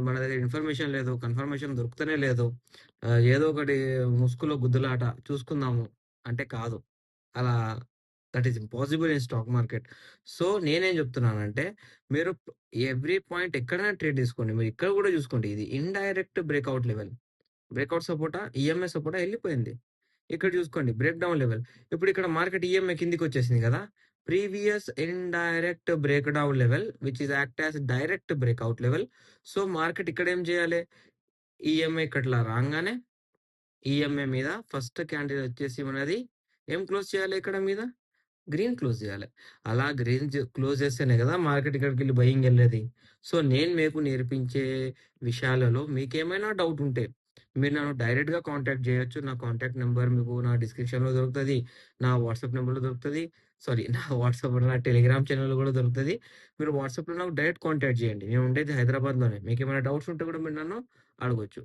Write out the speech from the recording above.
మన దగ్గర ఇన్ఫర్మేషన్ లేదు. కన్ఫర్మేషన్ దొరుకుతనే లేదు. ఏదో ఒకటి ముసుగులో గుద్దులాట చూసుకుందాము అంటే కాదు. అలా that is impossible in stock market. So, నేనేం జెప్తున్నానంటే, మీరు ఎవ్రీ పాయింట్ ఎక్కడైనా ట్రేడ్ తీసుకోండి. మీరు ఇక్కడ గూడా జూసుకోండి. ఇది ఇండైరెక్ట్ బ్రేక్‌ఔట్ లెవెల్. బ్రేక్‌ఔట్ సపోర్టా, ఈఎంఐ సపోర్టా ఎళ్ళిపోయింది. ఇక్కడ జూసుకోండి బ్రేక్ డౌన్ లెవెల్. ఇప్పుడిక్కడ మార్కెట్ ఈఎంఐ కిందికొచ్చేసింది గదా! Previous indirect break down level which is act as direct breakout level. So, market ఇక్కడేం జేయాలి? ఈఎంఐ ఇక్కట్లా రాంగానే ఈఎంఐ మీద ఫస్ట్ క్యాండిల్ వచ్చేసి మనది ఏం క్లోజ్ చేయాలి ఇక్కడ మీద? గ్రీన్ క్లోజ్ జేయాలి. అలా గ్రీన్ క్లోజ్ చేస్తేనే గదా! మార్కెట్ ఇక్కడికెళ్ళి బయింగ్ ఎళ్ళేది. సో, నేను మీకు నేర్పించే విషయాలలో మీకేమైనా డౌట్ ఉంటే, మీరు నన్ను డైరెక్ట్‌గా కాంటాక్ట్ జేయొచ్చు. నా కాంటాక్ట్ నంబర్ మీకు నా డిస్క్రిప్షన్‌లో దొరుకుతది. నా వాట్సాప్ నంబర్‌లో దొరుకుతది. సారీ నా వాట్సాప్ నా టెలిగ్రామ్ ఛానెల్‌లో గూడా దొరుకుతది. మీరు వాట్సాప్‌లో నాకు డైరెక్ట్ కాంటాక్ట్ జేయండి. నేను ఉండేది హైదరాబాద్‌లోనే. మీకేమైనా డౌట్స్ ఉంటే గూడా మీరు నన్ను అడగొచ్చు.